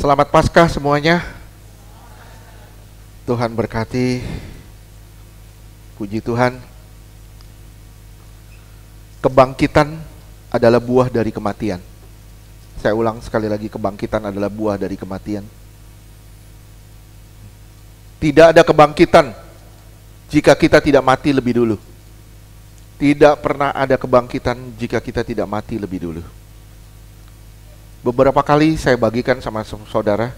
Selamat Paskah semuanya. Tuhan berkati. Puji Tuhan. Kebangkitan adalah buah dari kematian. Saya ulang sekali lagi, kebangkitan adalah buah dari kematian. Tidak ada kebangkitan jika kita tidak mati lebih dulu. Tidak pernah ada kebangkitan jika kita tidak mati lebih dulu. Beberapa kali saya bagikan sama saudara,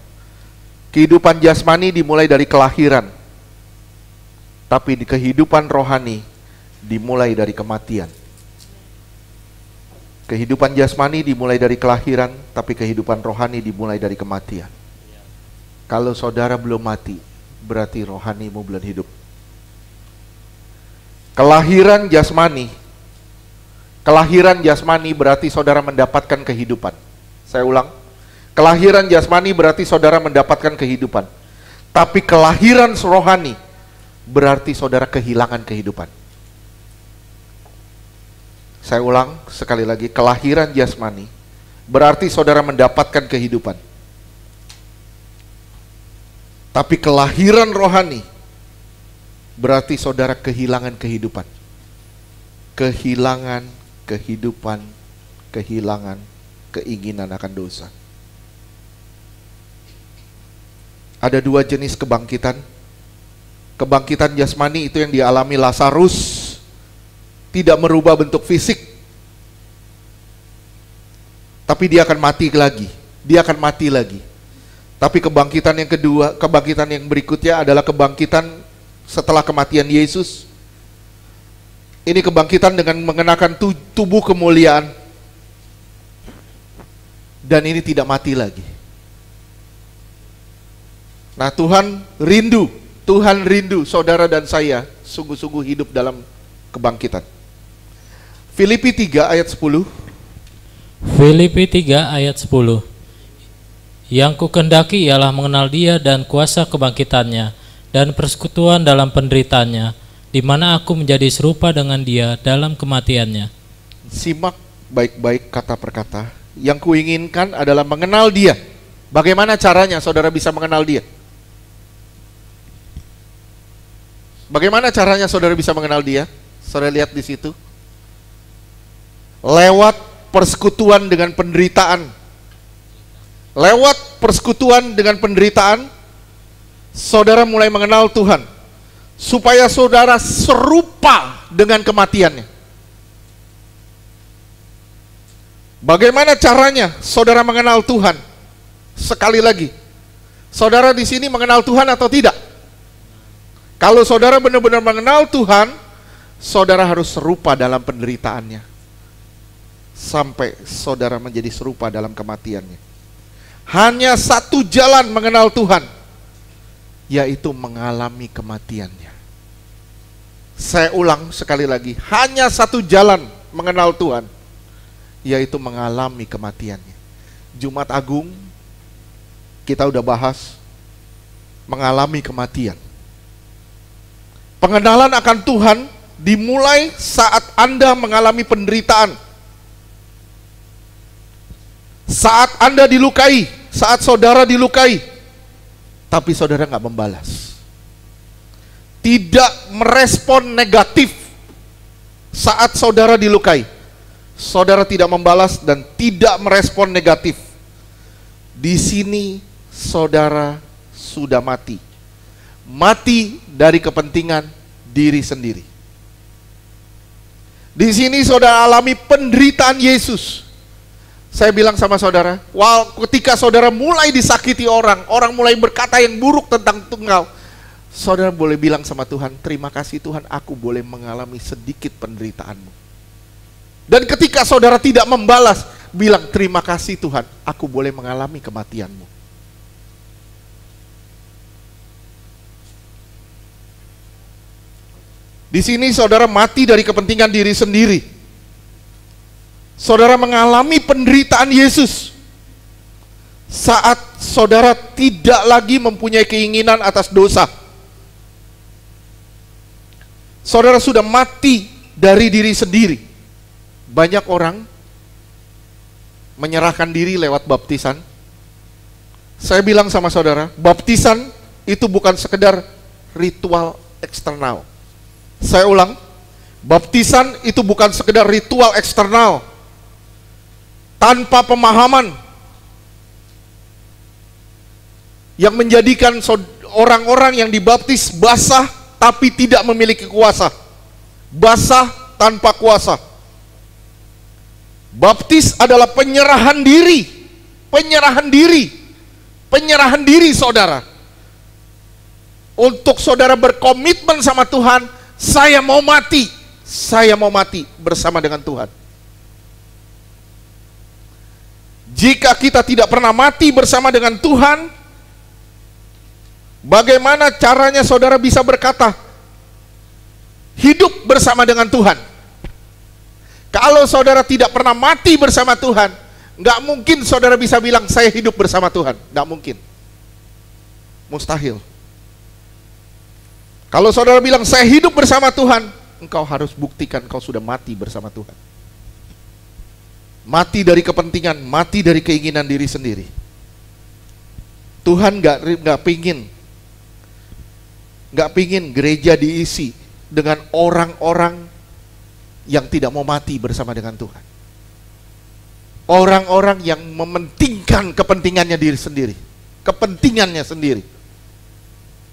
kehidupan jasmani dimulai dari kelahiran, tapi di kehidupan rohani dimulai dari kematian. Kehidupan jasmani dimulai dari kelahiran, tapi kehidupan rohani dimulai dari kematian. Kalau saudara belum mati, berarti rohanimu belum hidup. Kelahiran jasmani berarti saudara mendapatkan kehidupan. Saya ulang, kelahiran jasmani berarti saudara mendapatkan kehidupan. Tapi kelahiran rohani berarti saudara kehilangan kehidupan. Saya ulang sekali lagi, kelahiran jasmani berarti saudara mendapatkan kehidupan. Tapi kelahiran rohani berarti saudara kehilangan kehidupan. Kehilangan kehidupan, kehilangan keinginan akan dosa. Ada dua jenis kebangkitan. Kebangkitan jasmani itu yang dialami Lazarus, tidak merubah bentuk fisik, tapi dia akan mati lagi. Dia akan mati lagi. Tapi kebangkitan yang kedua, kebangkitan yang berikutnya adalah kebangkitan setelah kematian Yesus. Ini kebangkitan dengan mengenakan tubuh kemuliaan. Dan ini tidak mati lagi. Nah, Tuhan rindu saudara dan saya sungguh-sungguh hidup dalam kebangkitan. Filipi 3 ayat 10. Filipi 3 ayat 10. Yang kukendaki ialah mengenal Dia dan kuasa kebangkitannya dan persekutuan dalam penderitaannya, di mana aku menjadi serupa dengan Dia dalam kematiannya. Simak baik-baik kata per kata. Yang kuinginkan adalah mengenal Dia. Bagaimana caranya saudara bisa mengenal Dia? Bagaimana caranya saudara bisa mengenal Dia? Saudara lihat di situ. Lewat persekutuan dengan penderitaan. Lewat persekutuan dengan penderitaan, saudara mulai mengenal Tuhan. Supaya saudara serupa dengan kematiannya. Bagaimana caranya saudara mengenal Tuhan? Sekali lagi, saudara di sini mengenal Tuhan atau tidak? Kalau saudara benar-benar mengenal Tuhan, saudara harus serupa dalam penderitaannya. Sampai saudara menjadi serupa dalam kematiannya. Hanya satu jalan mengenal Tuhan, yaitu mengalami kematiannya. Saya ulang sekali lagi, hanya satu jalan mengenal Tuhan, yaitu mengalami kematiannya. Jumat Agung kita udah bahas mengalami kematian. Pengenalan akan Tuhan dimulai saat Anda mengalami penderitaan. Saat Anda dilukai, saat saudara dilukai, tapi saudara nggak membalas. Tidak merespon negatif saat saudara dilukai. Saudara tidak membalas dan tidak merespon negatif. Di sini saudara sudah mati. Mati dari kepentingan diri sendiri. Di sini saudara alami penderitaan Yesus. Saya bilang sama saudara, ketika saudara mulai disakiti orang mulai berkata yang buruk tentang engkau, saudara boleh bilang sama Tuhan, terima kasih Tuhan, aku boleh mengalami sedikit penderitaanmu. Dan ketika saudara tidak membalas, bilang terima kasih Tuhan, aku boleh mengalami kematianmu. Di sini saudara mati dari kepentingan diri sendiri. Saudara mengalami penderitaan Yesus saat saudara tidak lagi mempunyai keinginan atas dosa. Saudara sudah mati dari diri sendiri. Banyak orang menyerahkan diri lewat baptisan. Saya bilang sama saudara, baptisan itu bukan sekedar ritual eksternal. Saya ulang, baptisan itu bukan sekedar ritual eksternal tanpa pemahaman yang menjadikan orang-orang yang dibaptis basah tapi tidak memiliki kuasa. Basah tanpa kuasa. Baptis adalah penyerahan diri. Penyerahan diri. Penyerahan diri saudara. Untuk saudara berkomitmen sama Tuhan, saya mau mati. Saya mau mati bersama dengan Tuhan. Jika kita tidak pernah mati bersama dengan Tuhan, bagaimana caranya saudara bisa berkata hidup bersama dengan Tuhan? Kalau saudara tidak pernah mati bersama Tuhan, nggak mungkin saudara bisa bilang saya hidup bersama Tuhan. Nggak mungkin. Mustahil. Kalau saudara bilang saya hidup bersama Tuhan, engkau harus buktikan engkau sudah mati bersama Tuhan. Mati dari kepentingan, mati dari keinginan diri sendiri. Tuhan nggak pingin gereja diisi dengan orang-orang yang tidak mau mati bersama dengan Tuhan. Orang-orang yang mementingkan kepentingannya diri sendiri, kepentingannya sendiri.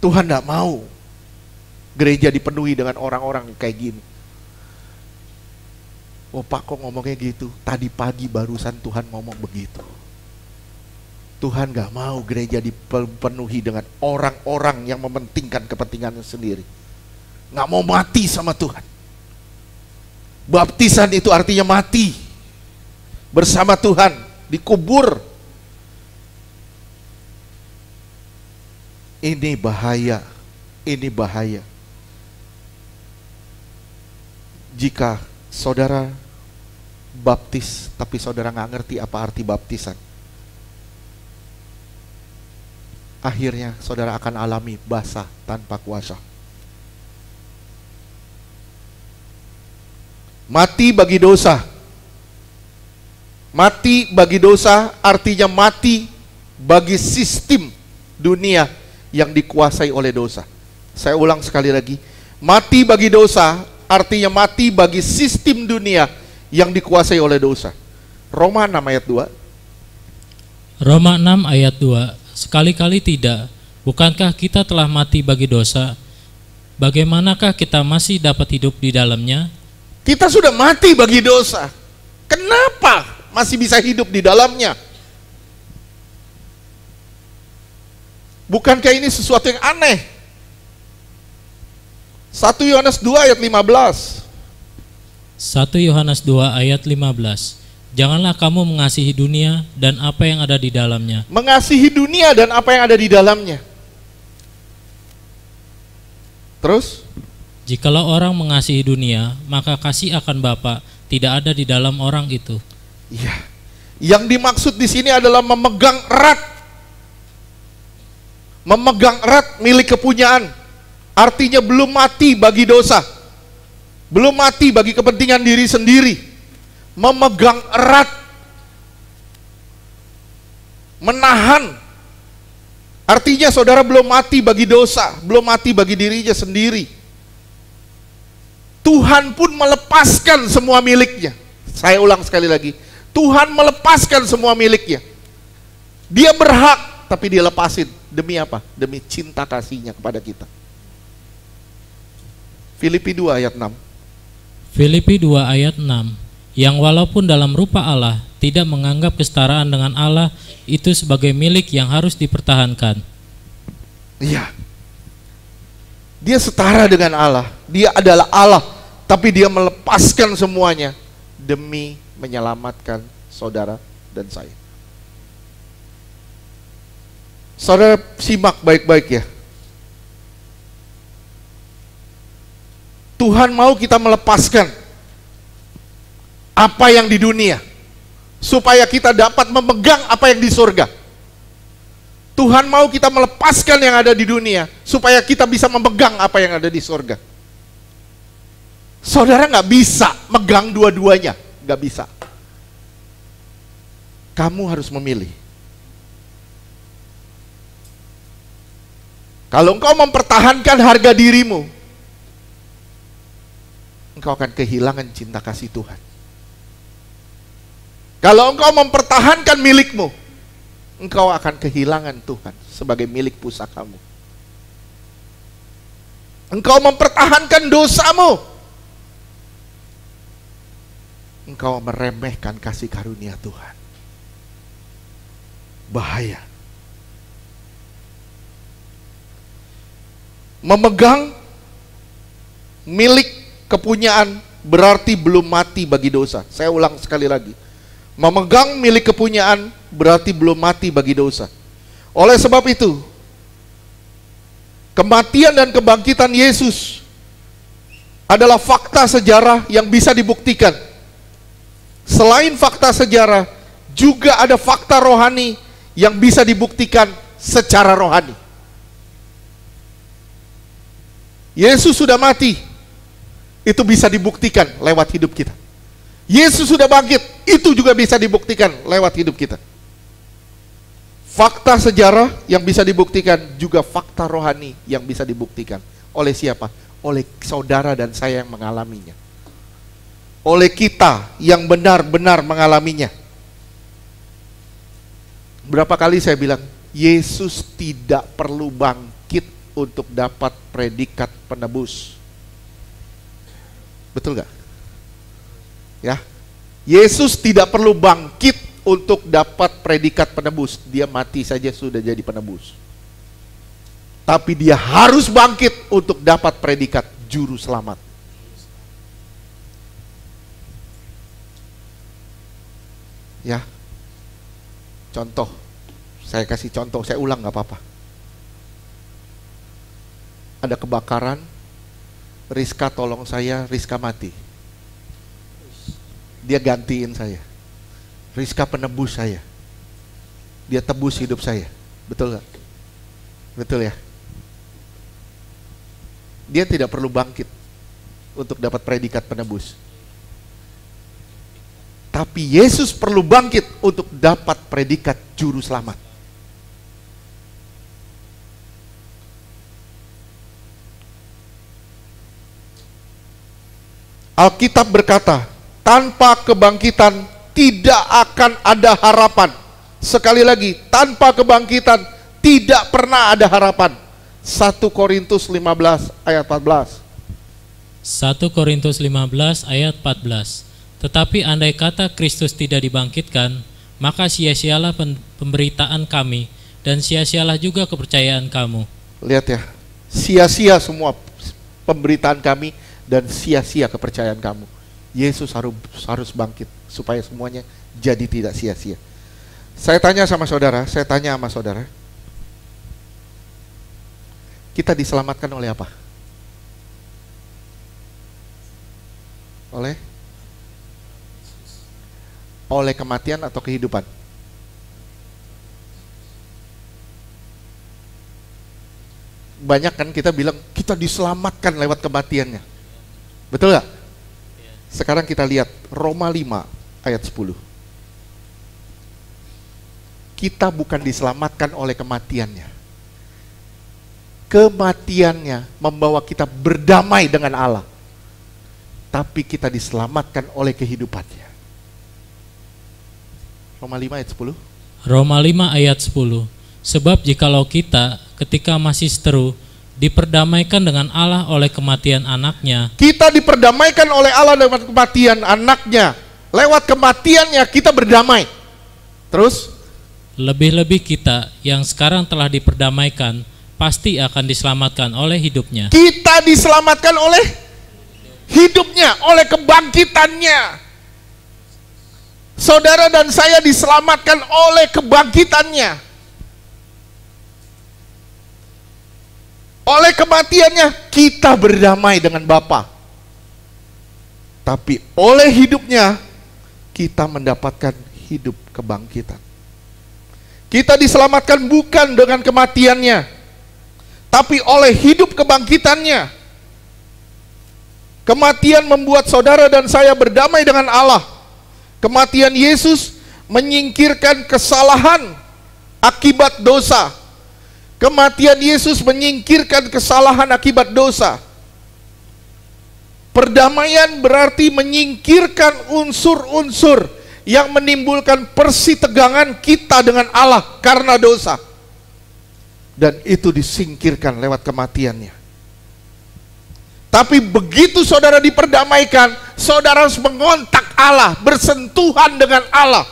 Tuhan nggak mau gereja dipenuhi dengan orang-orang kayak gini. Oh Pak, kok ngomongnya gitu? Tadi pagi barusan Tuhan ngomong begitu. Tuhan gak mau gereja dipenuhi dengan orang-orang yang mementingkan kepentingannya sendiri. Gak mau mati sama Tuhan. Baptisan itu artinya mati bersama Tuhan, dikubur. Ini bahaya. Ini bahaya. Jika saudara baptis tapi saudara gak ngerti apa arti baptisan, akhirnya saudara akan alami basah tanpa kuasa. Mati bagi dosa. Mati bagi dosa artinya mati bagi sistem dunia yang dikuasai oleh dosa. Saya ulang sekali lagi. Mati bagi dosa artinya mati bagi sistem dunia yang dikuasai oleh dosa. Roma 6 ayat 2. Roma 6 ayat 2. Sekali-kali tidak. Bukankah kita telah mati bagi dosa? Bagaimanakah kita masih dapat hidup di dalamnya? Kita sudah mati bagi dosa. Kenapa masih bisa hidup di dalamnya? Bukankah ini sesuatu yang aneh? 1 Yohanes 2 ayat 15. 1 Yohanes 2 ayat 15. Janganlah kamu mengasihi dunia dan apa yang ada di dalamnya. Mengasihi dunia dan apa yang ada di dalamnya. Terus? Jikalau orang mengasihi dunia, maka kasih akan Bapa tidak ada di dalam orang itu. Iya. Yang dimaksud di sini adalah memegang erat. Memegang erat milik kepunyaan. Artinya belum mati bagi dosa. Belum mati bagi kepentingan diri sendiri. Memegang erat. Menahan. Artinya saudara belum mati bagi dosa, belum mati bagi dirinya sendiri. Tuhan pun melepaskan semua miliknya. Saya ulang sekali lagi. Tuhan melepaskan semua miliknya. Dia berhak, tapi dia lepasin. Demi apa? Demi cinta kasihnya kepada kita. Filipi 2 ayat 6. Filipi 2 ayat 6. Yang walaupun dalam rupa Allah, tidak menganggap kesetaraan dengan Allah itu sebagai milik yang harus dipertahankan. Iya. Dia setara dengan Allah. Dia adalah Allah. Tapi dia melepaskan semuanya demi menyelamatkan saudara dan saya. Saudara simak baik-baik ya. Tuhan mau kita melepaskan apa yang di dunia supaya kita dapat memegang apa yang di surga. Tuhan mau kita melepaskan yang ada di dunia supaya kita bisa memegang apa yang ada di surga. Saudara nggak bisa megang dua-duanya, nggak bisa. Kamu harus memilih. Kalau engkau mempertahankan harga dirimu, engkau akan kehilangan cinta kasih Tuhan. Kalau engkau mempertahankan milikmu, engkau akan kehilangan Tuhan sebagai milik pusakamu. Engkau mempertahankan dosamu, engkau meremehkan kasih karunia Tuhan. Bahaya. Memegang milik kepunyaan berarti belum mati bagi dosa. Saya ulang sekali lagi. Memegang milik kepunyaan berarti belum mati bagi dosa. Oleh sebab itu, kematian dan kebangkitan Yesus adalah fakta sejarah yang bisa dibuktikan. Selain fakta sejarah, juga ada fakta rohani yang bisa dibuktikan secara rohani. Yesus sudah mati, itu bisa dibuktikan lewat hidup kita. Yesus sudah bangkit, itu juga bisa dibuktikan lewat hidup kita. Fakta sejarah yang bisa dibuktikan, juga fakta rohani yang bisa dibuktikan. Oleh siapa? Oleh saudara dan saya yang mengalaminya. Oleh kita yang benar-benar mengalaminya. Berapa kali saya bilang, Yesus tidak perlu bangkit untuk dapat predikat penebus. Betul gak? Ya, Yesus tidak perlu bangkit untuk dapat predikat penebus. Dia mati saja sudah jadi penebus. Tapi dia harus bangkit untuk dapat predikat juru selamat. Ya, contoh, saya kasih contoh, saya ulang gak apa-apa. Ada kebakaran, Rizka tolong saya, Rizka mati. Dia gantiin saya. Rizka penebus saya. Dia tebus hidup saya. Betul gak? Betul ya? Dia tidak perlu bangkit untuk dapat predikat penebus. Tapi Yesus perlu bangkit untuk dapat predikat juru selamat. Alkitab berkata, tanpa kebangkitan tidak akan ada harapan. Sekali lagi, tanpa kebangkitan tidak pernah ada harapan. 1 Korintus 15 ayat 14. 1 Korintus 15 ayat 14. Tetapi andai kata Kristus tidak dibangkitkan, maka sia-sialah pemberitaan kami dan sia-sialah juga kepercayaan kamu. Lihat ya, sia-sia semua pemberitaan kami dan sia-sia kepercayaan kamu. Yesus harus bangkit supaya semuanya jadi tidak sia-sia. Saya tanya sama saudara, kita diselamatkan oleh apa? Oleh kematian atau kehidupan? Banyak kan kita bilang kita diselamatkan lewat kematiannya. Betul gak? Sekarang kita lihat Roma 5 ayat 10. Kita bukan diselamatkan oleh kematiannya. Kematiannya membawa kita berdamai dengan Allah. Tapi kita diselamatkan oleh kehidupannya. Roma 5 ayat 10. Roma 5 ayat 10. Sebab jikalau kita ketika masih seteru diperdamaikan dengan Allah oleh kematian anaknya. Kita diperdamaikan oleh Allah lewat kematian anaknya. Lewat kematiannya kita berdamai. Terus? Lebih-lebih kita yang sekarang telah diperdamaikan pasti akan diselamatkan oleh hidupnya. Kita diselamatkan oleh hidupnya, oleh kebangkitannya. Saudara dan saya diselamatkan oleh kebangkitannya. Oleh kematiannya kita berdamai dengan Bapa. Tapi oleh hidupnya kita mendapatkan hidup kebangkitan. Kita diselamatkan bukan dengan kematiannya, tapi oleh hidup kebangkitannya. Kematian membuat saudara dan saya berdamai dengan Allah. Kematian Yesus menyingkirkan kesalahan akibat dosa. Kematian Yesus menyingkirkan kesalahan akibat dosa. Perdamaian berarti menyingkirkan unsur-unsur yang menimbulkan persitegangan kita dengan Allah karena dosa. Dan itu disingkirkan lewat kematiannya. Tapi begitu saudara diperdamaikan, saudara harus mengontak Allah, bersentuhan dengan Allah.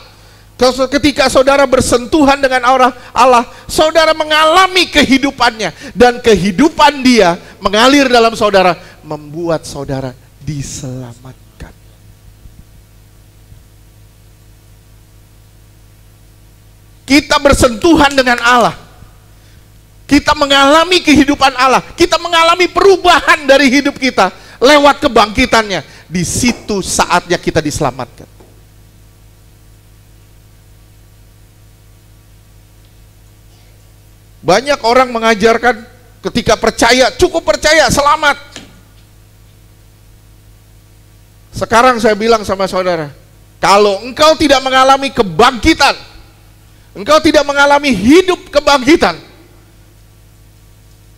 Ketika saudara bersentuhan dengan Allah, saudara mengalami kehidupannya. Dan kehidupan dia mengalir dalam saudara, membuat saudara diselamatkan. Kita bersentuhan dengan Allah. Kita mengalami kehidupan Allah. Kita mengalami perubahan dari hidup kita lewat kebangkitannya. Di situ saatnya kita diselamatkan. Banyak orang mengajarkan ketika percaya, cukup percaya, selamat. Sekarang saya bilang sama saudara, kalau engkau tidak mengalami kebangkitan, engkau tidak mengalami hidup kebangkitan,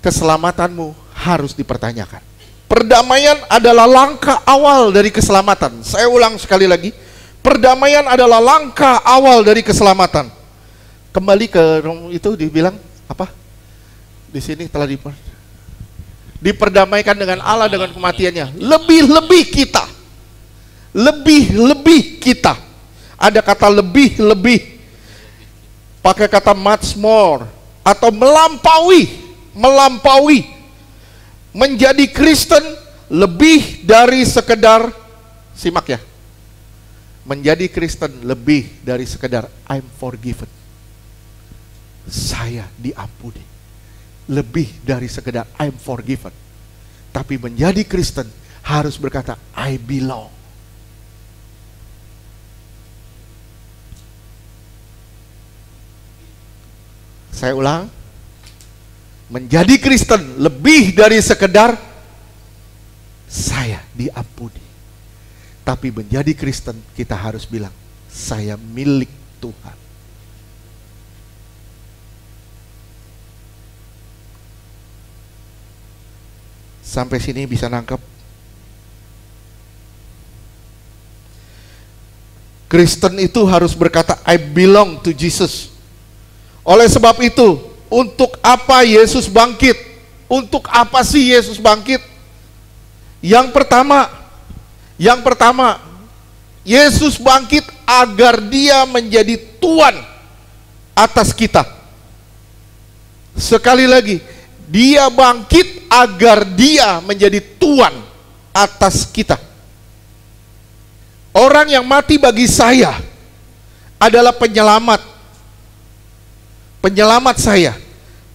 keselamatanmu harus dipertanyakan. Perdamaian adalah langkah awal dari keselamatan. Saya ulang sekali lagi, perdamaian adalah langkah awal dari keselamatan. Kembali ke itu dibilang apa? Di sini telah diperdamaikan dengan Allah dengan kematiannya. Lebih-lebih kita. Lebih-lebih kita. Ada kata lebih-lebih. Pakai kata much more atau melampaui. Menjadi Kristen lebih dari sekedar, simak ya, menjadi Kristen lebih dari sekedar I'm forgiven, saya diampuni, lebih dari sekedar I'm forgiven. Tapi menjadi Kristen harus berkata I belong. Saya ulang, menjadi Kristen lebih dari sekedar saya diampuni. Tapi menjadi Kristen kita harus bilang saya milik Tuhan. Sampai sini bisa nangkep? Kristen itu harus berkata I belong to Jesus. Oleh sebab itu, untuk apa Yesus bangkit? Untuk apa sih Yesus bangkit? Yang pertama, Yesus bangkit agar dia menjadi Tuhan atas kita. Sekali lagi, dia bangkit agar dia menjadi Tuhan atas kita. Orang yang mati bagi saya adalah penyelamat saya,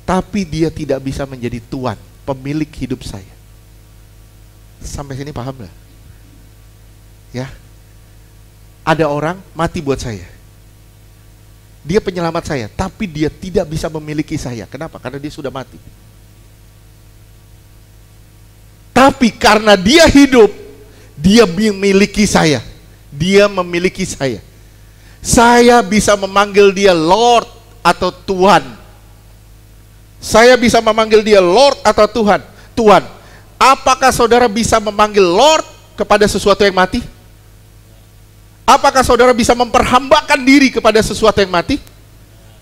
tapi dia tidak bisa menjadi Tuhan, pemilik hidup saya. Sampai sini paham nggak? Ya, ada orang mati buat saya, dia penyelamat saya, tapi dia tidak bisa memiliki saya. Kenapa? Karena dia sudah mati. Tapi karena dia hidup, dia memiliki saya. Dia memiliki saya. Saya bisa memanggil dia Lord atau Tuhan. Saya bisa memanggil dia Lord atau Tuhan. Tuhan. Apakah saudara bisa memanggil Lord kepada sesuatu yang mati? Apakah saudara bisa memperhambakan diri kepada sesuatu yang mati?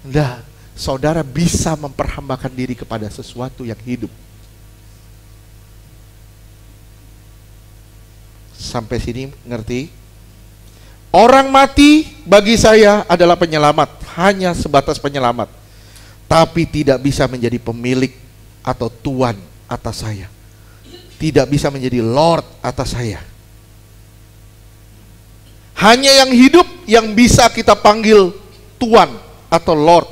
Tidak. Saudara bisa memperhambakan diri kepada sesuatu yang hidup. Sampai sini ngerti? Orang mati bagi saya adalah penyelamat, hanya sebatas penyelamat, tapi tidak bisa menjadi pemilik atau Tuhan atas saya, tidak bisa menjadi Lord atas saya. Hanya yang hidup yang bisa kita panggil Tuhan atau Lord.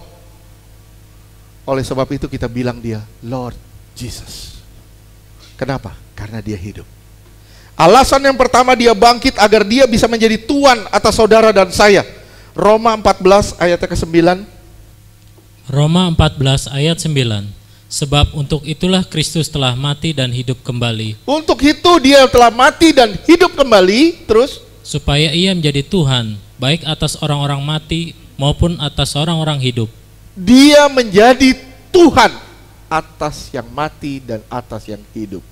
Oleh sebab itu kita bilang dia Lord Jesus. Kenapa? Karena dia hidup. Alasan yang pertama dia bangkit agar dia bisa menjadi Tuhan atas saudara dan saya. Roma 14 ayat ke-9. Roma 14 ayat 9. Sebab untuk itulah Kristus telah mati dan hidup kembali. Untuk itu dia telah mati dan hidup kembali. Terus? Supaya ia menjadi Tuhan, baik atas orang-orang mati maupun atas orang-orang hidup. Dia menjadi Tuhan. atas yang mati dan atas yang hidup.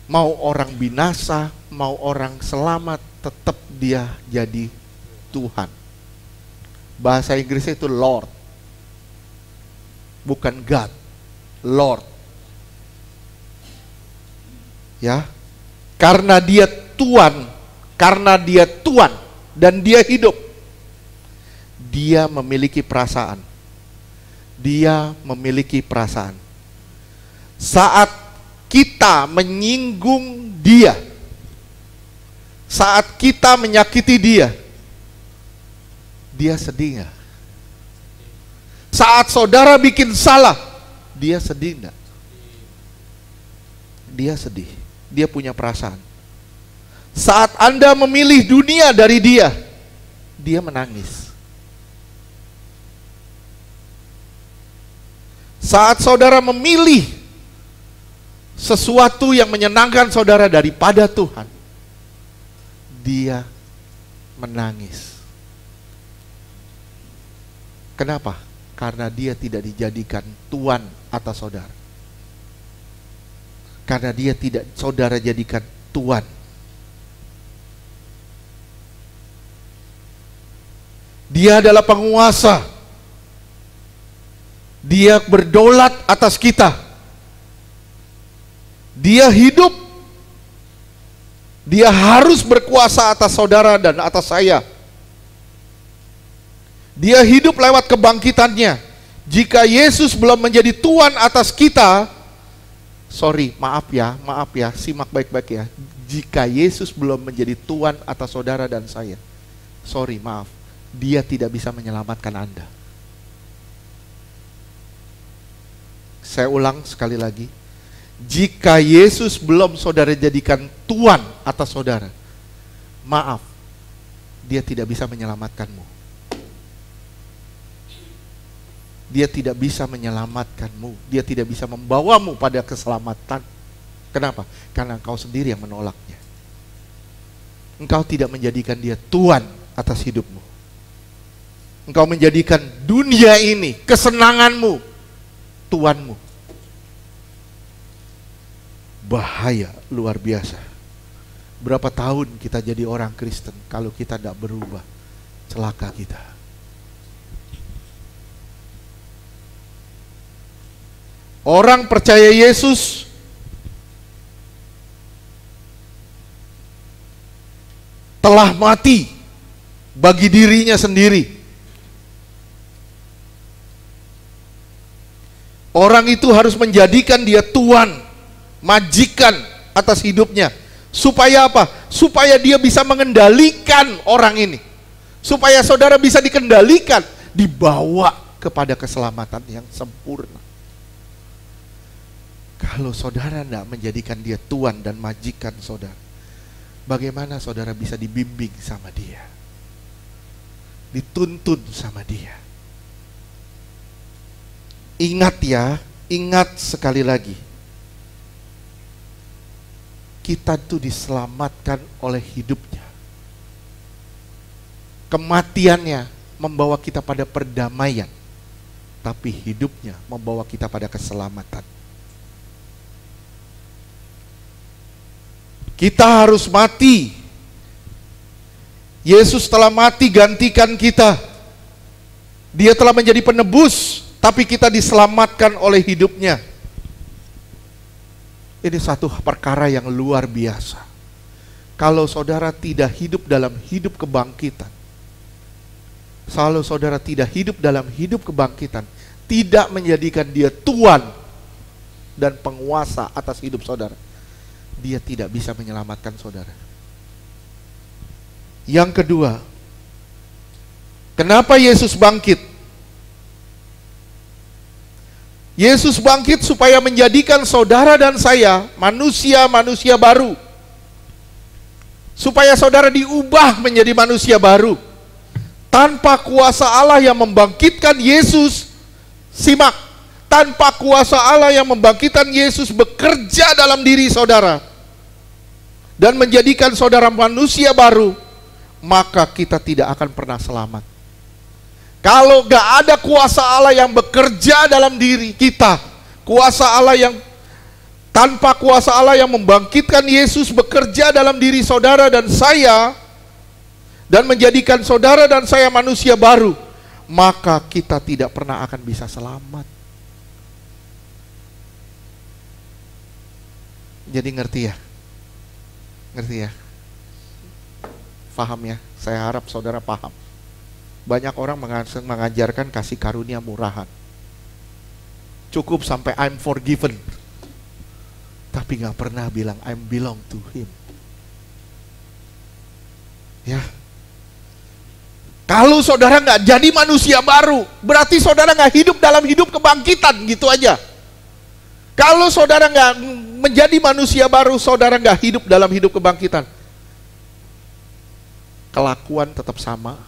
Mau orang binasa, mau orang selamat, tetap dia jadi Tuhan. Bahasa Inggrisnya itu Lord. Bukan God, Lord. Ya. Karena dia Tuhan, dan dia hidup. Dia memiliki perasaan. Saat kita menyinggung dia, saat kita menyakiti dia, dia sedih nggak? Saat saudara bikin salah, dia sedih nggak? Dia sedih. Dia punya perasaan. Saat Anda memilih dunia dari dia, dia menangis. Saat saudara memilih sesuatu yang menyenangkan saudara daripada Tuhan, dia menangis. Kenapa? Karena dia tidak dijadikan Tuhan atas saudara. Karena dia tidak saudara jadikan Tuhan. Dia adalah penguasa. Dia berdaulat atas kita. Dia hidup. Dia harus berkuasa atas saudara dan atas saya. Dia hidup lewat kebangkitannya. Jika Yesus belum menjadi Tuhan atas kita, maaf ya, simak baik-baik ya. Jika Yesus belum menjadi Tuhan atas saudara dan saya, maaf, dia tidak bisa menyelamatkan Anda. Saya ulang sekali lagi. Jika Yesus belum saudara jadikan Tuhan atas saudara, maaf, dia tidak bisa menyelamatkanmu. Dia tidak bisa menyelamatkanmu. Dia tidak bisa membawamu pada keselamatan. Kenapa? Karena engkau sendiri yang menolaknya. Engkau tidak menjadikan dia Tuhan atas hidupmu. Engkau menjadikan dunia ini, kesenanganmu, Tuhanmu. Bahaya luar biasa. Berapa tahun kita jadi orang Kristen, kalau kita tidak berubah, celaka kita. Orang percaya Yesus telah mati bagi dirinya sendiri. Orang itu harus menjadikan dia Tuhan, majikan atas hidupnya. Supaya apa? Supaya dia bisa mengendalikan orang ini. Supaya saudara bisa dikendalikan, dibawa kepada keselamatan yang sempurna. Kalau saudara tidak menjadikan dia Tuhan dan majikan saudara, bagaimana saudara bisa dibimbing sama dia? Dituntun sama dia. Ingat ya, ingat sekali lagi. Kita tuh diselamatkan oleh hidupnya. Kematiannya membawa kita pada perdamaian, tapi hidupnya membawa kita pada keselamatan. Kita harus mati. Yesus telah mati gantikan kita. Dia telah menjadi penebus, tapi kita diselamatkan oleh hidupnya. Ini satu perkara yang luar biasa. Kalau saudara tidak hidup dalam hidup kebangkitan, kalau saudara tidak hidup dalam hidup kebangkitan, tidak menjadikan dia Tuhan dan penguasa atas hidup saudara, dia tidak bisa menyelamatkan saudara. Yang kedua, kenapa Yesus bangkit? Yesus bangkit supaya menjadikan saudara dan saya manusia-manusia baru. Supaya saudara diubah menjadi manusia baru. Tanpa kuasa Allah yang membangkitkan Yesus, simak, tanpa kuasa Allah yang membangkitkan Yesus bekerja dalam diri saudara dan menjadikan saudara manusia baru, maka kita tidak akan pernah selamat. Kalau gak ada kuasa Allah yang bekerja dalam diri kita, kuasa Allah yang tanpa kuasa Allah yang membangkitkan Yesus bekerja dalam diri saudara dan saya, dan menjadikan saudara dan saya manusia baru, maka kita tidak pernah akan bisa selamat. Jadi ngerti ya? Ngerti ya? Paham ya? Saya harap saudara paham. Banyak orang mengajarkan kasih karunia murahan. Cukup sampai I'm forgiven, tapi gak pernah bilang I'm belong to him. Ya. Kalau saudara gak jadi manusia baru, berarti saudara gak hidup dalam hidup kebangkitan, gitu aja. Kalau saudara gak menjadi manusia baru, saudara gak hidup dalam hidup kebangkitan. Kelakuan tetap sama,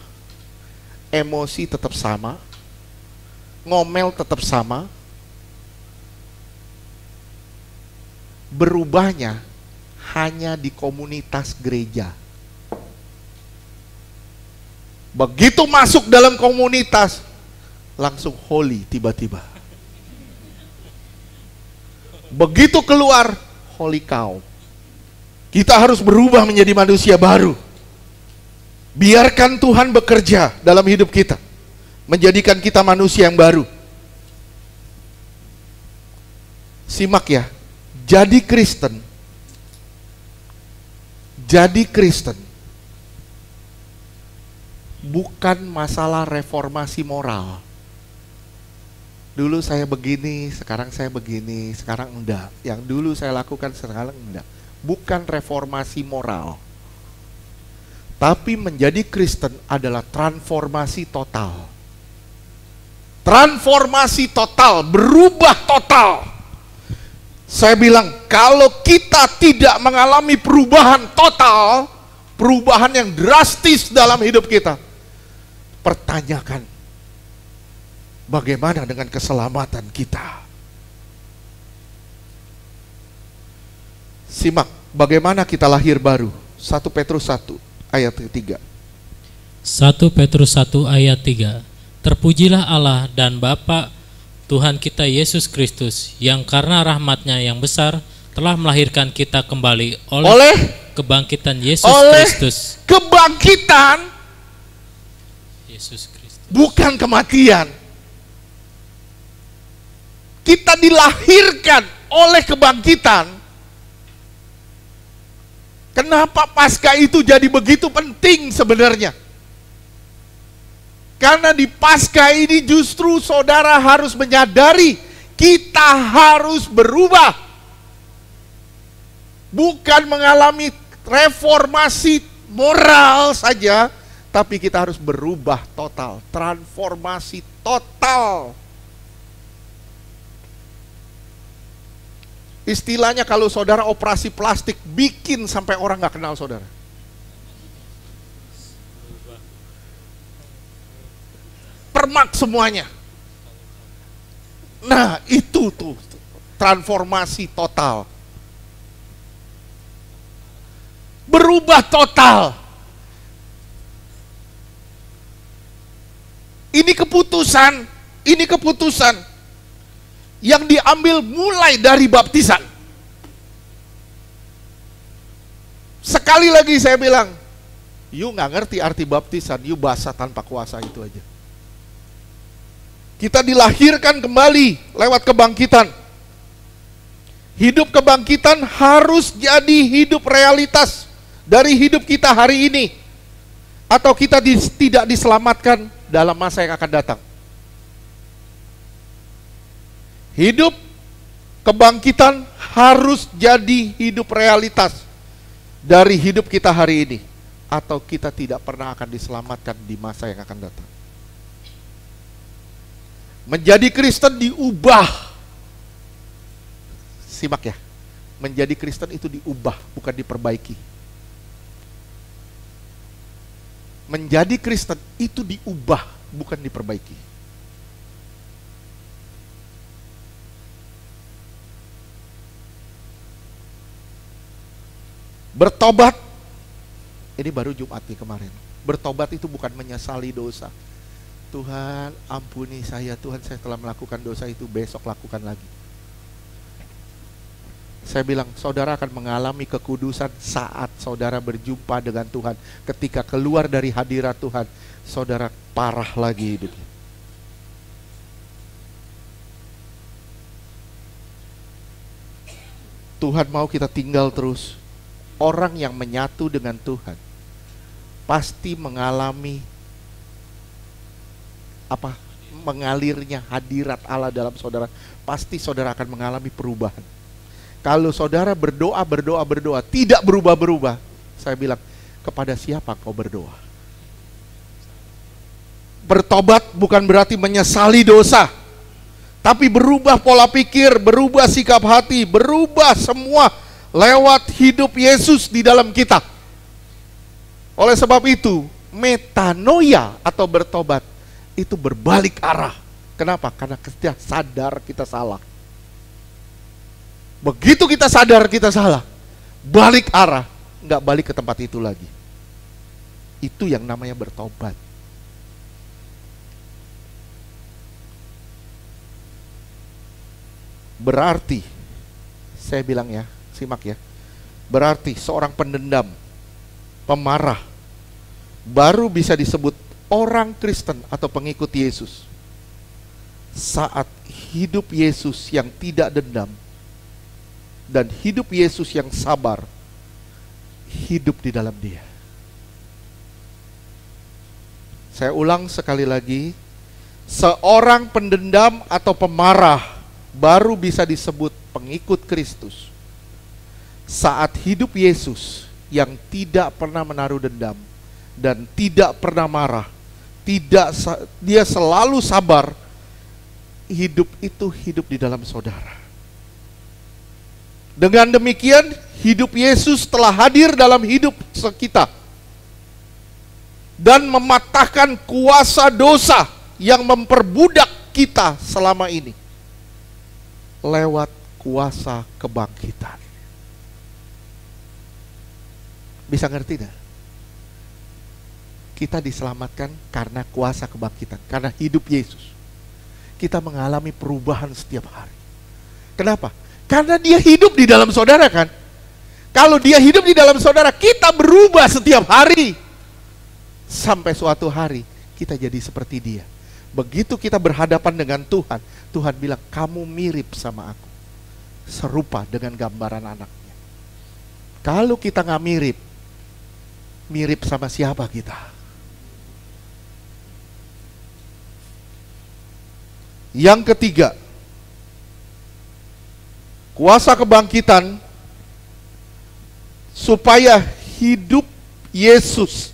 emosi tetap sama, ngomel tetap sama. Berubahnya hanya di komunitas gereja. Begitu masuk dalam komunitas, langsung holy tiba-tiba. Begitu keluar, holy cow. Kita harus berubah menjadi manusia baru. Biarkan Tuhan bekerja dalam hidup kita, menjadikan kita manusia yang baru. Simak ya, jadi Kristen bukan masalah reformasi moral. Dulu saya begini, sekarang saya begini, sekarang enggak. Yang dulu saya lakukan, sekarang enggak. Bukan reformasi moral. Tapi menjadi Kristen adalah transformasi total. Transformasi total, berubah total. Saya bilang, kalau kita tidak mengalami perubahan total, perubahan yang drastis dalam hidup kita, pertanyakan, bagaimana dengan keselamatan kita? Simak, bagaimana kita lahir baru. 1 Petrus 1 ayat 3. 1 Petrus 1 ayat 3. Terpujilah Allah dan Bapa Tuhan kita Yesus Kristus, yang karena rahmat-Nya yang besar telah melahirkan kita kembali oleh kebangkitan Yesus Kristus. Kebangkitan Yesus Kristus. Bukan kematian. Kita dilahirkan oleh kebangkitan. Kenapa Paskah itu jadi begitu penting sebenarnya? Karena di Paskah ini justru saudara harus menyadari kita harus berubah. Bukan mengalami reformasi moral saja, tapi kita harus berubah total, transformasi total. Istilahnya kalau saudara operasi plastik, bikin sampai orang gak kenal saudara. Permak semuanya. Nah itu tuh transformasi total. Berubah total. Ini keputusan yang diambil mulai dari baptisan. Sekali lagi saya bilang, you gak ngerti arti baptisan, you basah tanpa kuasa, itu aja. Kita dilahirkan kembali lewat kebangkitan. Hidup kebangkitan harus jadi hidup realitas dari hidup kita hari ini, atau kita tidak diselamatkan dalam masa yang akan datang. Hidup kebangkitan harus jadi hidup realitas dari hidup kita hari ini, atau kita tidak pernah akan diselamatkan di masa yang akan datang. Menjadi Kristen diubah. Simak ya, menjadi Kristen itu diubah, bukan diperbaiki. Menjadi Kristen itu diubah, bukan diperbaiki. Bertobat, ini baru Jumat nih kemarin. Bertobat itu bukan menyesali dosa, Tuhan ampuni saya, Tuhan saya telah melakukan dosa itu, besok lakukan lagi. Saya bilang, saudara akan mengalami kekudusan saat saudara berjumpa dengan Tuhan. Ketika keluar dari hadirat Tuhan, saudara parah lagi hidupnya. Tuhan mau kita tinggal terus. Orang yang menyatu dengan Tuhan pasti mengalami mengalirnya hadirat Allah dalam saudara. Pasti saudara akan mengalami perubahan. Kalau saudara berdoa, tidak berubah-berubah, saya bilang, kepada siapa kau berdoa? Bertobat bukan berarti menyesali dosa, tapi berubah pola pikir, berubah sikap hati, berubah semua lewat hidup Yesus di dalam kita. Oleh sebab itu, metanoia atau bertobat itu berbalik arah. Kenapa? Karena kita sadar kita salah. Begitu kita sadar kita salah, balik arah, nggak balik ke tempat itu lagi. Itu yang namanya bertobat. Berarti, saya bilang ya, simak ya, berarti seorang pendendam, pemarah, baru bisa disebut orang Kristen atau pengikut Yesus saat hidup Yesus yang tidak dendam dan hidup Yesus yang sabar hidup di dalam dia. Saya ulang sekali lagi, seorang pendendam atau pemarah baru bisa disebut pengikut Kristus saat hidup Yesus yang tidak pernah menaruh dendam dan tidak pernah marah, dia selalu sabar, hidup itu hidup di dalam saudara. Dengan demikian, hidup Yesus telah hadir dalam hidup kita dan mematahkan kuasa dosa yang memperbudak kita selama ini lewat kuasa kebangkitan. Bisa ngerti gak? Kita diselamatkan karena kuasa kebangkitan, karena hidup Yesus. Kita mengalami perubahan setiap hari. Kenapa? Karena dia hidup di dalam saudara kan. Kalau dia hidup di dalam saudara, kita berubah setiap hari. Sampai suatu hari kita jadi seperti dia. Begitu kita berhadapan dengan Tuhan, Tuhan bilang, kamu mirip sama aku, serupa dengan gambaran anaknya. Kalau kita gak mirip, mirip sama siapa kita? Yang ketiga, kuasa kebangkitan supaya hidup Yesus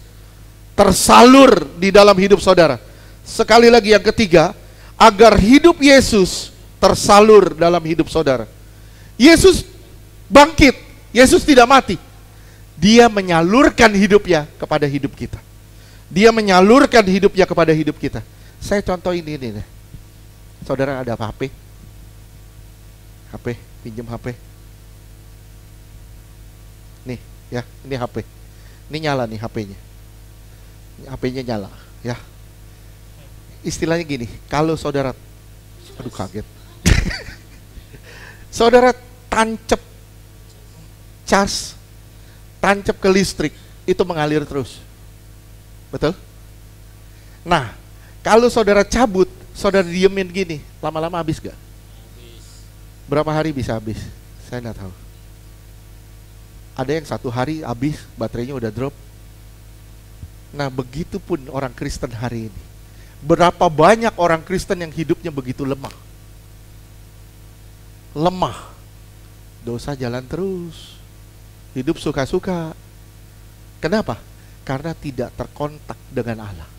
tersalur di dalam hidup saudara. Sekali lagi yang ketiga, agar hidup Yesus tersalur dalam hidup saudara. Yesus bangkit, Yesus tidak mati. Dia menyalurkan hidupnya kepada hidup kita. Dia menyalurkan hidupnya kepada hidup kita. Saya contoh ini nih. Saudara ada HP? Pinjam HP. Nih, ya, ini HP. Ini nyala nih HP-nya. HP-nya nyala, ya. Istilahnya gini, kalau saudara, aduh kaget. Saudara tancap cas, tancap ke listrik, itu mengalir terus. Betul? Nah, kalau saudara cabut, saudara diemin gini, lama-lama habis gak? Berapa hari bisa habis? Saya nggak tahu. Ada yang 1 hari habis, baterainya udah drop. Nah, begitu pun orang Kristen hari ini. Berapa banyak orang Kristen yang hidupnya begitu lemah. Lemah. Dosa jalan terus. Hidup suka-suka. Kenapa? Karena tidak terkontak dengan Allah.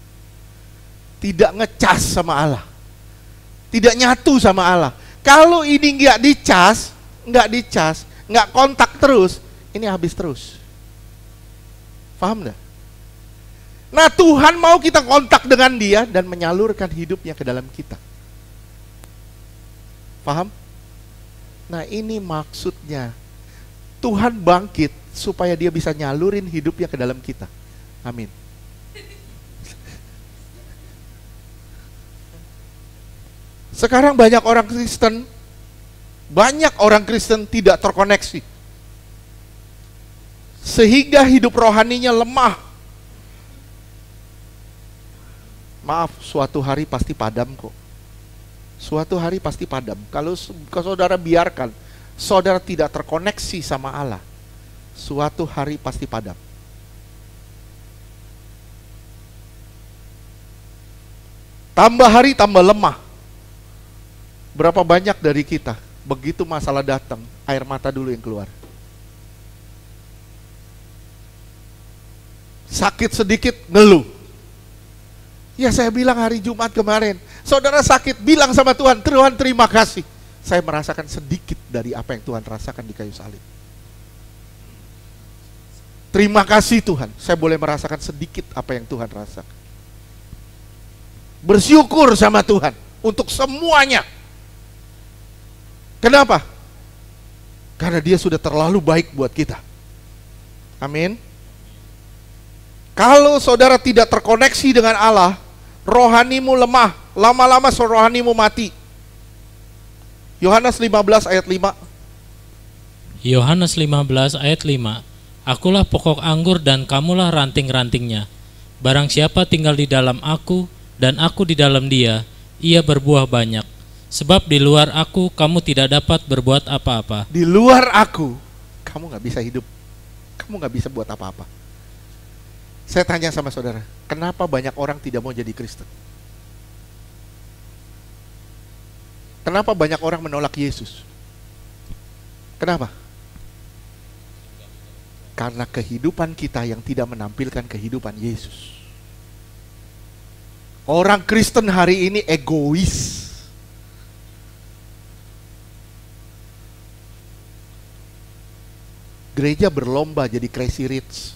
Tidak ngecas sama Allah. Tidak nyatu sama Allah. Kalau ini nggak dicas, nggak kontak terus, ini habis terus. Paham nggak? Nah, Tuhan mau kita kontak dengan Dia dan menyalurkan hidupnya ke dalam kita. Paham? Nah, ini maksudnya. Tuhan bangkit supaya Dia bisa nyalurin hidupnya ke dalam kita. Amin. Sekarang banyak orang Kristen tidak terkoneksi. Sehingga hidup rohaninya lemah. Maaf, suatu hari pasti padam kok. Suatu hari pasti padam. Kalau saudara biarkan, saudara tidak terkoneksi sama Allah, suatu hari pasti padam. Tambah hari tambah lemah. Berapa banyak dari kita, begitu masalah datang, air mata dulu yang keluar. Sakit sedikit, ngeluh. Ya saya bilang hari Jumat kemarin, saudara sakit, bilang sama Tuhan, Tuhan terima kasih. Saya merasakan sedikit dari apa yang Tuhan rasakan di kayu salib. Terima kasih Tuhan, saya boleh merasakan sedikit apa yang Tuhan rasakan. Bersyukur sama Tuhan untuk semuanya. Kenapa? Karena Dia sudah terlalu baik buat kita. Amin. Kalau saudara tidak terkoneksi dengan Allah, rohanimu lemah, lama-lama rohanimu mati. Yohanes 15 ayat 5. Yohanes 15 ayat 5. Akulah pokok anggur dan kamulah ranting-rantingnya. Barang siapa tinggal di dalam aku dan aku di dalam dia, ia berbuah banyak. Sebab di luar aku kamu tidak dapat berbuat apa-apa. Di luar aku, kamu gak bisa hidup. Kamu gak bisa buat apa-apa. Saya tanya sama saudara, kenapa banyak orang tidak mau jadi Kristen? Kenapa banyak orang menolak Yesus? Kenapa? Karena kehidupan kita yang tidak menampilkan kehidupan Yesus. Orang Kristen hari ini egois. Gereja berlomba jadi crazy rich.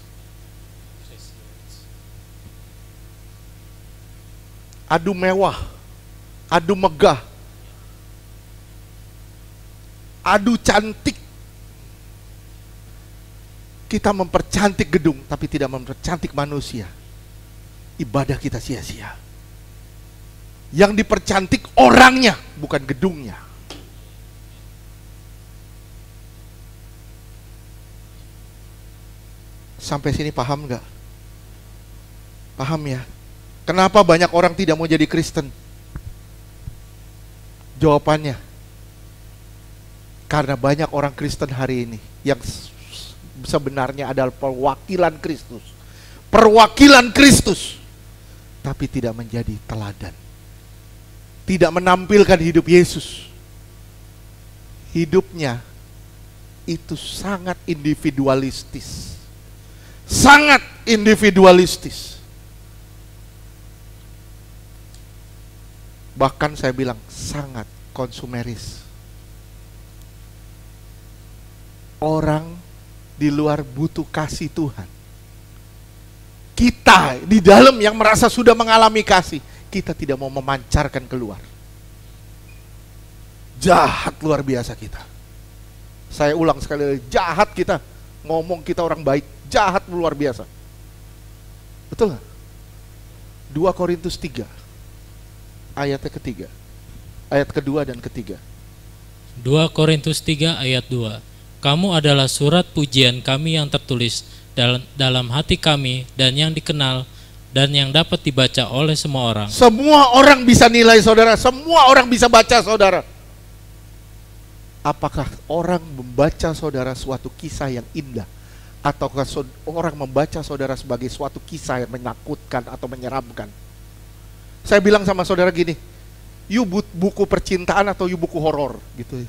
Adu mewah, adu megah, adu cantik. Kita mempercantik gedung, tapi tidak mempercantik manusia. Ibadah kita sia-sia. Yang dipercantik orangnya, bukan gedungnya. Sampai sini paham nggak? Paham ya? Kenapa banyak orang tidak mau jadi Kristen? Jawabannya, karena banyak orang Kristen hari ini yang sebenarnya adalah perwakilan Kristus. Perwakilan Kristus, tapi tidak menjadi teladan. Tidak menampilkan hidup Yesus. Hidupnya itu sangat individualistis. Sangat individualistis. Bahkan saya bilang sangat konsumeris. Orang di luar butuh kasih Tuhan. Kita di dalam yang merasa sudah mengalami kasih, kita tidak mau memancarkan keluar. Jahat luar biasa kita. Saya ulang sekali lagi, jahat kita. Ngomong kita orang baik, jahat luar biasa. Betul gak? 2 Korintus 3 ayatnya ketiga, ayat kedua dan ketiga. 2 Korintus 3 ayat 2. Kamu adalah surat pujian kami yang tertulis dalam hati kami dan yang dikenal dan yang dapat dibaca oleh semua orang. Semua orang bisa nilai saudara, semua orang bisa baca saudara. Apakah orang membaca saudara suatu kisah yang indah, ataukah orang membaca saudara sebagai suatu kisah yang menakutkan atau menyeramkan? Saya bilang sama saudara gini, you buku percintaan atau you buku horor gitu.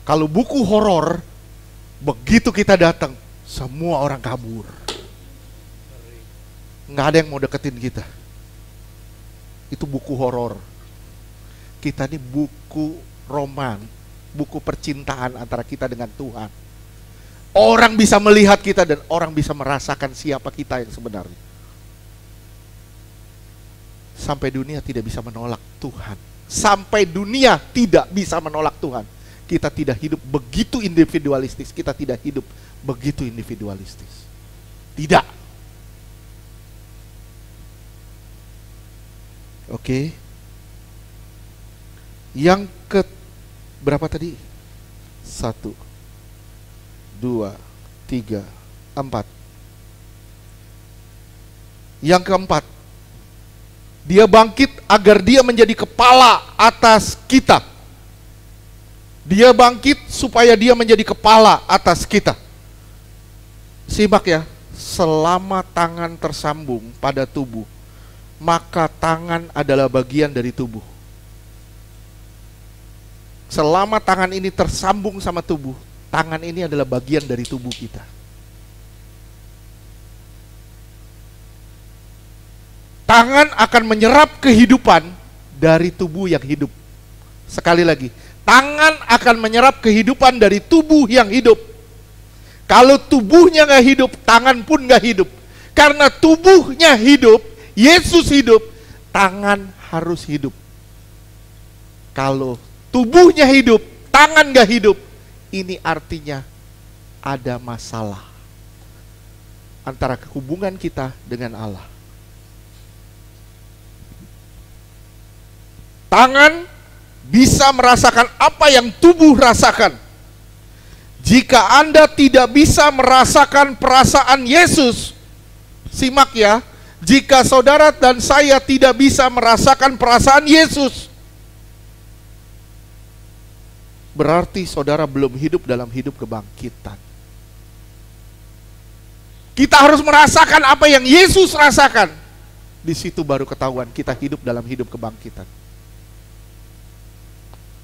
Kalau buku horor, begitu kita datang, semua orang kabur. Nggak ada yang mau deketin kita. Itu buku horor. Kita ini buku roman, buku percintaan antara kita dengan Tuhan. Orang bisa melihat kita dan orang bisa merasakan siapa kita yang sebenarnya. Sampai dunia tidak bisa menolak Tuhan. Sampai dunia tidak bisa menolak Tuhan. Kita tidak hidup begitu individualistis. Kita tidak hidup begitu individualistis. Tidak. Oke. Yang ke berapa tadi? 1, 2, 3, 4. Yang keempat, dia bangkit agar dia menjadi kepala atas kita. Dia bangkit supaya dia menjadi kepala atas kita. Simak ya, selama tangan tersambung pada tubuh, maka tangan adalah bagian dari tubuh. Selama tangan ini tersambung sama tubuh, tangan ini adalah bagian dari tubuh kita. Tangan akan menyerap kehidupan dari tubuh yang hidup. Sekali lagi, tangan akan menyerap kehidupan dari tubuh yang hidup. Kalau tubuhnya nggak hidup, tangan pun nggak hidup. Karena tubuhnya hidup, Yesus hidup, tangan harus hidup. Kalau tubuhnya hidup, tangan nggak hidup, ini artinya ada masalah antara hubungan kita dengan Allah. Tangan bisa merasakan apa yang tubuh rasakan. Jika Anda tidak bisa merasakan perasaan Yesus, simak ya, jika saudara dan saya tidak bisa merasakan perasaan Yesus, berarti saudara belum hidup dalam hidup kebangkitan. Kita harus merasakan apa yang Yesus rasakan. Di situ baru ketahuan kita hidup dalam hidup kebangkitan.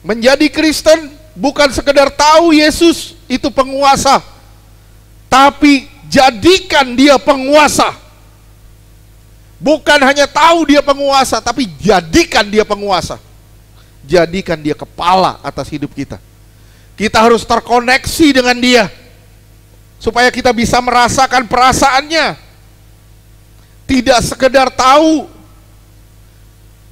Menjadi Kristen bukan sekedar tahu Yesus itu penguasa, tapi jadikan dia penguasa. Bukan hanya tahu dia penguasa, tapi jadikan dia penguasa. Jadikan dia kepala atas hidup kita. Kita harus terkoneksi dengan dia, supaya kita bisa merasakan perasaannya. Tidak sekedar tahu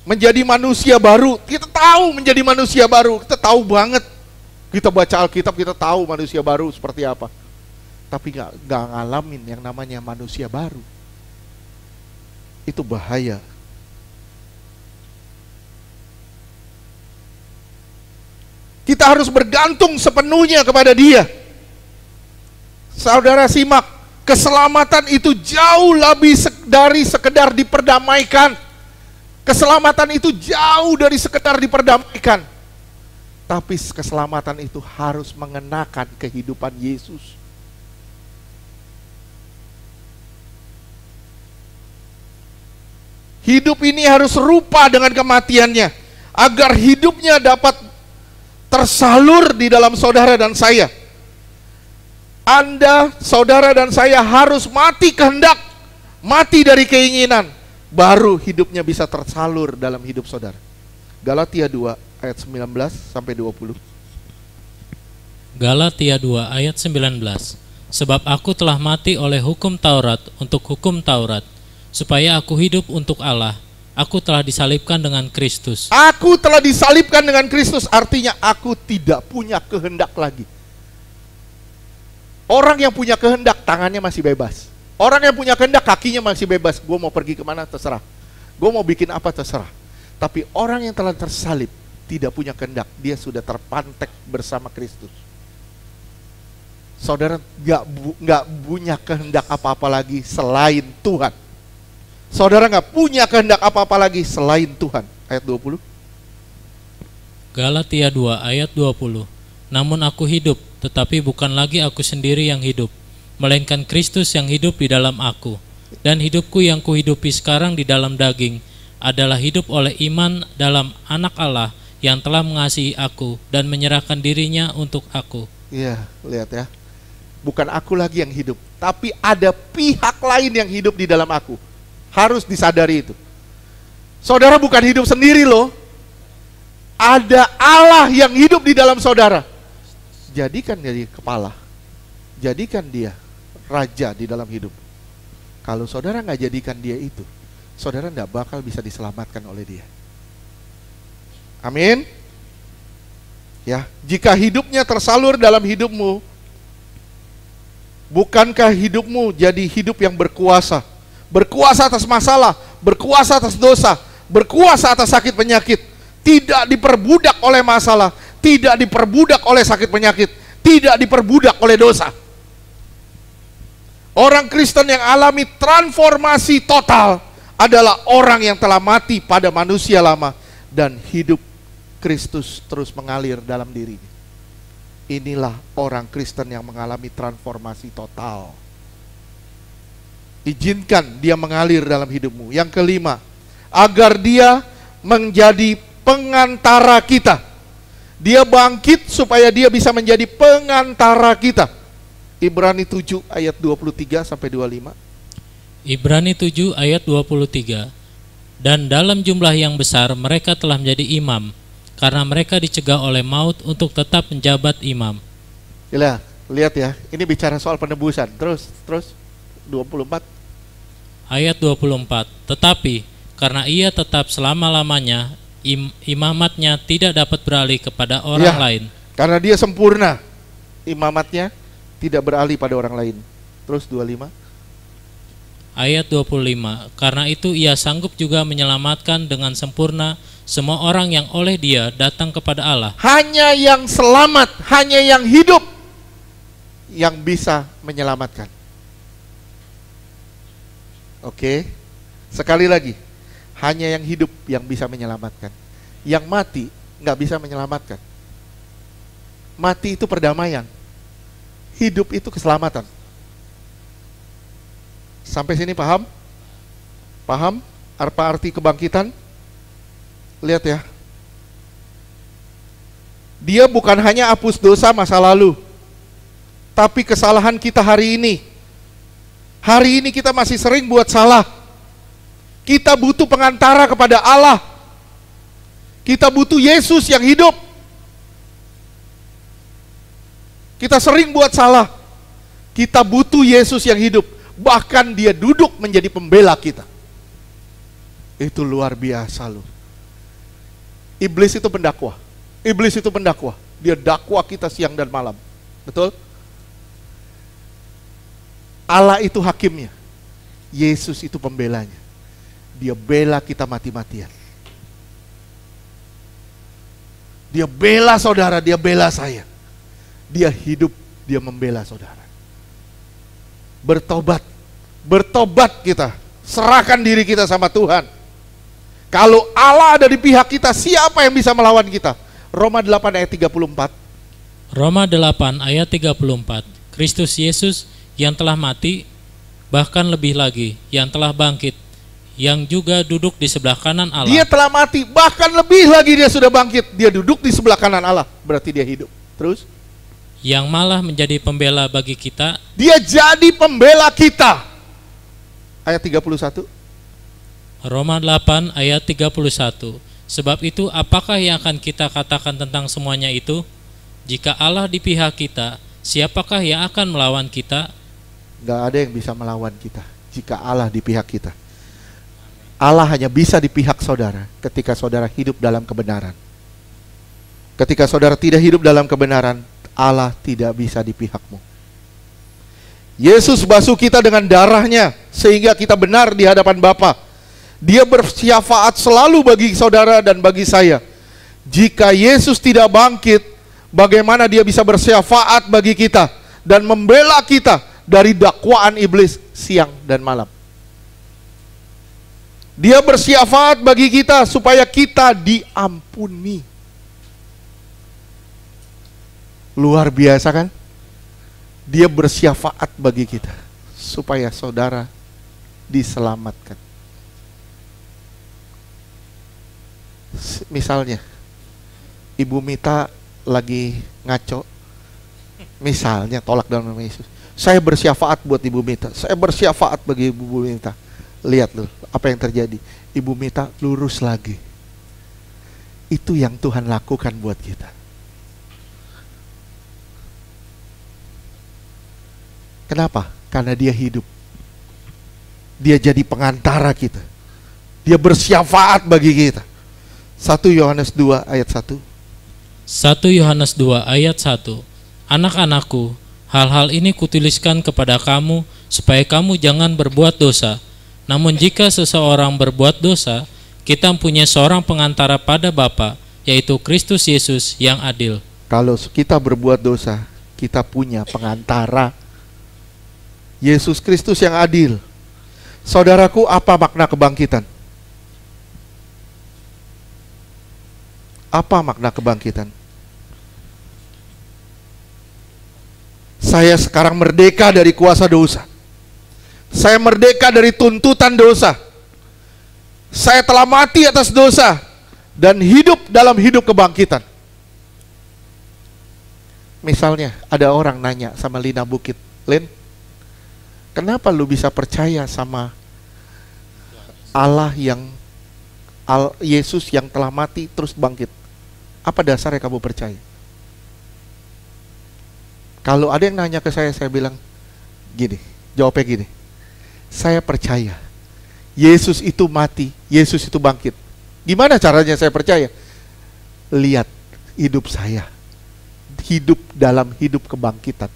menjadi manusia baru. Kita tahu menjadi manusia baru, kita tahu banget. Kita baca Alkitab, kita tahu manusia baru seperti apa. Tapi gak ngalamin yang namanya manusia baru. Itu bahaya. Kita harus bergantung sepenuhnya kepada dia. Saudara simak, keselamatan itu jauh lebih dari sekedar diperdamaikan. Keselamatan itu jauh dari sekedar diperdamaikan. Tapi keselamatan itu harus mengenakan kehidupan Yesus. Hidup ini harus serupa dengan kematiannya, agar hidupnya dapat tersalur di dalam saudara dan saya. Anda, saudara dan saya harus mati kehendak, mati dari keinginan, baru hidupnya bisa tersalur dalam hidup saudara. Galatia 2 ayat 19 sampai 20. Galatia 2 ayat 19. Sebab aku telah mati oleh hukum Taurat untuk hukum Taurat, supaya aku hidup untuk Allah. Aku telah disalibkan dengan Kristus. Aku telah disalibkan dengan Kristus, artinya aku tidak punya kehendak lagi. Orang yang punya kehendak, tangannya masih bebas. Orang yang punya kehendak, kakinya masih bebas. Gue mau pergi kemana, terserah. Gue mau bikin apa, terserah. Tapi orang yang telah tersalib, tidak punya kehendak. Dia sudah terpantek bersama Kristus. Saudara nggak punya kehendak apa-apa lagi selain Tuhan. Saudara nggak punya kehendak apa-apa lagi selain Tuhan. Ayat 20. Galatia 2 ayat 20. Namun aku hidup, tetapi bukan lagi aku sendiri yang hidup, melainkan Kristus yang hidup di dalam aku. Dan hidupku yang kuhidupi sekarang di dalam daging adalah hidup oleh iman dalam Anak Allah yang telah mengasihi aku dan menyerahkan dirinya untuk aku. Iya, lihat ya. Bukan aku lagi yang hidup, tapi ada pihak lain yang hidup di dalam aku. Harus disadari itu. Saudara bukan hidup sendiri loh. Ada Allah yang hidup di dalam saudara. Jadikan dia kepala. Jadikan dia raja di dalam hidup. Kalau saudara nggak jadikan dia itu, saudara nggak bakal bisa diselamatkan oleh dia. Amin. Ya, jika hidupnya tersalur dalam hidupmu, bukankah hidupmu jadi hidup yang berkuasa? Berkuasa atas masalah, berkuasa atas dosa, berkuasa atas sakit penyakit, tidak diperbudak oleh masalah, tidak diperbudak oleh sakit penyakit, tidak diperbudak oleh dosa. Orang Kristen yang alami transformasi total adalah orang yang telah mati pada manusia lama dan hidup Kristus terus mengalir dalam dirinya. Inilah orang Kristen yang mengalami transformasi total. Izinkan dia mengalir dalam hidupmu. Yang kelima, agar dia menjadi pengantara kita. Dia bangkit supaya dia bisa menjadi pengantara kita. Ibrani 7 ayat 23 sampai 25. Ibrani 7 ayat 23. Dan dalam jumlah yang besar mereka telah menjadi imam, karena mereka dicegah oleh maut untuk tetap menjabat imam. Lihat ya, ini bicara soal penebusan. Terus 24. Ayat 24. Tetapi karena ia tetap selama-lamanya, imamatnya tidak dapat beralih kepada orang lain. Karena dia sempurna, imamatnya tidak beralih pada orang lain. Terus 25. Ayat 25. Karena itu ia sanggup juga menyelamatkan dengan sempurna semua orang yang oleh dia datang kepada Allah. Hanya yang selamat, hanya yang hidup yang bisa menyelamatkan. Oke, sekali lagi, hanya yang hidup yang bisa menyelamatkan. Yang mati nggak bisa menyelamatkan. Mati itu perdamaian, hidup itu keselamatan. Sampai sini paham? Paham apa arti kebangkitan? Lihat ya, dia bukan hanya hapus dosa masa lalu, tapi kesalahan kita hari ini. Hari ini kita masih sering buat salah. Kita butuh pengantara kepada Allah. Kita butuh Yesus yang hidup. Kita sering buat salah. Kita butuh Yesus yang hidup. Bahkan dia duduk menjadi pembela kita. Itu luar biasa loh. Iblis itu pendakwah. Iblis itu pendakwah. Dia dakwa kita siang dan malam. Betul? Allah itu hakimnya. Yesus itu pembelanya. Dia bela kita mati-matian. Dia bela saudara, dia bela saya. Dia hidup, dia membela saudara. Bertobat. Bertobat kita. Serahkan diri kita sama Tuhan. Kalau Allah ada di pihak kita, siapa yang bisa melawan kita? Roma 8 ayat 34. Roma 8 ayat 34. Kristus Yesus yang telah mati, bahkan lebih lagi, yang telah bangkit, yang juga duduk di sebelah kanan Allah. Dia telah mati, bahkan lebih lagi dia sudah bangkit. Dia duduk di sebelah kanan Allah, berarti dia hidup. Terus? Yang malah menjadi pembela bagi kita. Dia jadi pembela kita. Ayat 31. Roma 8 ayat 31. Sebab itu apakah yang akan kita katakan tentang semuanya itu? Jika Allah di pihak kita, siapakah yang akan melawan kita? Gak ada yang bisa melawan kita jika Allah di pihak kita. Allah hanya bisa di pihak saudara ketika saudara hidup dalam kebenaran. Ketika saudara tidak hidup dalam kebenaran, Allah tidak bisa di pihakmu. Yesus basuh kita dengan darahnya sehingga kita benar di hadapan Bapa. Dia bersyafaat selalu bagi saudara dan bagi saya. Jika Yesus tidak bangkit, bagaimana dia bisa bersyafaat bagi kita dan membela kita dari dakwaan iblis siang dan malam? Dia bersyafaat bagi kita supaya kita diampuni. Luar biasa kan? Dia bersyafaat bagi kita supaya saudara diselamatkan. Misalnya Ibu Mita lagi ngaco, misalnya tolak dalam nama Yesus. Saya bersyafaat buat Ibu Mita. Saya bersyafaat bagi Ibu Mita. Lihat loh apa yang terjadi. Ibu Mita lurus lagi. Itu yang Tuhan lakukan buat kita. Kenapa? Karena dia hidup. Dia jadi pengantara kita. Dia bersyafaat bagi kita. 1 Yohanes 2 ayat 1. 1 Yohanes 2 ayat 1. Anak-anakku, hal-hal ini kutuliskan kepada kamu supaya kamu jangan berbuat dosa. Namun jika seseorang berbuat dosa, kita mempunyai seorang pengantara pada Bapa, yaitu Kristus Yesus yang adil. Kalau kita berbuat dosa, kita punya pengantara, Yesus Kristus yang adil. Saudaraku, apa makna kebangkitan? Apa makna kebangkitan? Saya sekarang merdeka dari kuasa dosa. Saya merdeka dari tuntutan dosa. Saya telah mati atas dosa dan hidup dalam hidup kebangkitan. Misalnya ada orang nanya sama Lina Bukit, Lin, kenapa lu bisa percaya sama Allah Yesus yang telah mati terus bangkit? Apa dasarnya kamu percaya? Kalau ada yang nanya ke saya bilang gini, jawabnya gini, saya percaya Yesus itu mati, Yesus itu bangkit. Gimana caranya saya percaya? Lihat hidup saya, hidup dalam hidup kebangkitan.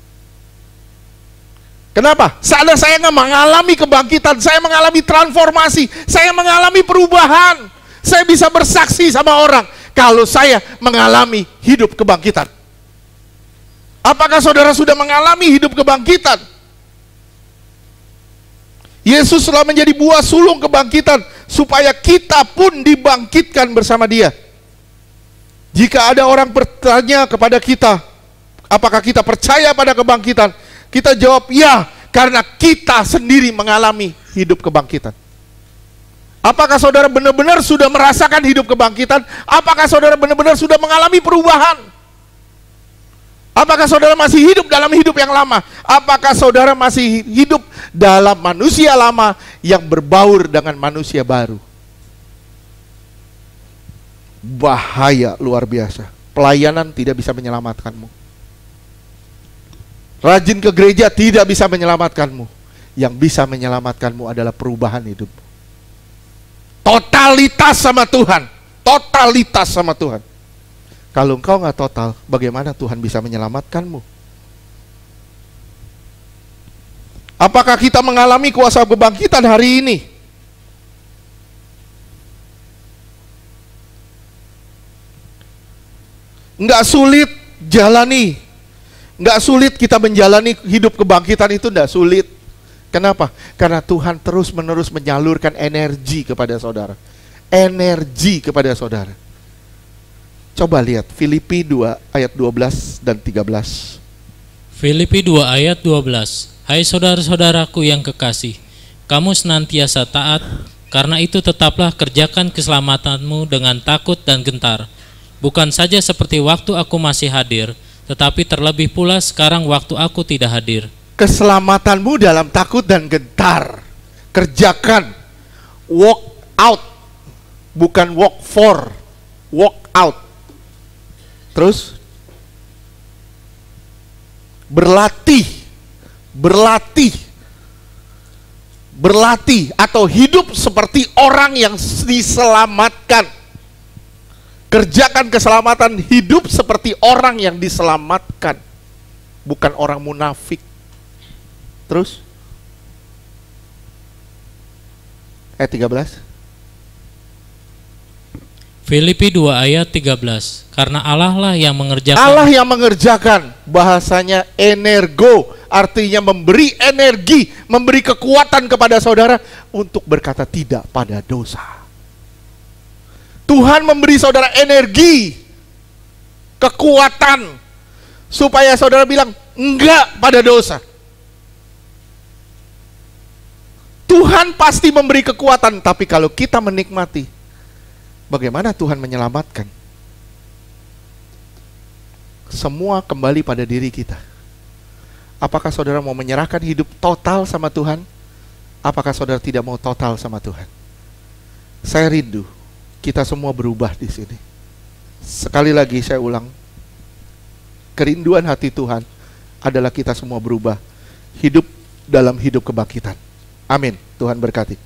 Kenapa? Saat saya nggak mengalami kebangkitan, saya mengalami transformasi, saya mengalami perubahan. Saya bisa bersaksi sama orang kalau saya mengalami hidup kebangkitan. Apakah saudara sudah mengalami hidup kebangkitan? Yesus telah menjadi buah sulung kebangkitan supaya kita pun dibangkitkan bersama Dia. Jika ada orang bertanya kepada kita, apakah kita percaya pada kebangkitan? Kita jawab ya, karena kita sendiri mengalami hidup kebangkitan. Apakah saudara benar-benar sudah merasakan hidup kebangkitan? Apakah saudara benar-benar sudah mengalami perubahan? Apakah saudara masih hidup dalam hidup yang lama? Apakah saudara masih hidup dalam manusia lama yang berbaur dengan manusia baru? Bahaya luar biasa. Pelayanan tidak bisa menyelamatkanmu. Rajin ke gereja tidak bisa menyelamatkanmu. Yang bisa menyelamatkanmu adalah perubahan hidupmu. Totalitas sama Tuhan. Totalitas sama Tuhan. Kalau engkau nggak total, bagaimana Tuhan bisa menyelamatkanmu? Apakah kita mengalami kuasa kebangkitan hari ini? Nggak sulit jalani. Nggak sulit kita menjalani hidup kebangkitan itu, nggak sulit. Kenapa? Karena Tuhan terus-menerus menyalurkan energi kepada saudara. Energi kepada saudara. Coba lihat Filipi 2 ayat 12 dan 13. Filipi 2 ayat 12. Hai saudara-saudaraku yang kekasih, kamu senantiasa taat, karena itu tetaplah kerjakan keselamatanmu dengan takut dan gentar. Bukan saja seperti waktu aku masih hadir, tetapi terlebih pula sekarang waktu aku tidak hadir. Keselamatanmu dalam takut dan gentar. Kerjakan. Walk out. Bukan walk for. Walk out. Terus berlatih atau hidup seperti orang yang diselamatkan. Kerjakan keselamatan, hidup seperti orang yang diselamatkan, bukan orang munafik. Terus ayat 13. Filipi 2 ayat 13. Karena Allah lah yang mengerjakan. Allah yang mengerjakan, bahasanya energo, artinya memberi energi, memberi kekuatan kepada saudara untuk berkata tidak pada dosa. Tuhan memberi saudara energi, kekuatan, supaya saudara bilang enggak pada dosa. Tuhan pasti memberi kekuatan, tapi kalau kita menikmati, bagaimana Tuhan menyelamatkan? Semua kembali pada diri kita. Apakah saudara mau menyerahkan hidup total sama Tuhan? Apakah saudara tidak mau total sama Tuhan? Saya rindu kita semua berubah di sini. Sekali lagi saya ulang, kerinduan hati Tuhan adalah kita semua berubah, hidup dalam hidup kebangkitan. Amin. Tuhan berkati.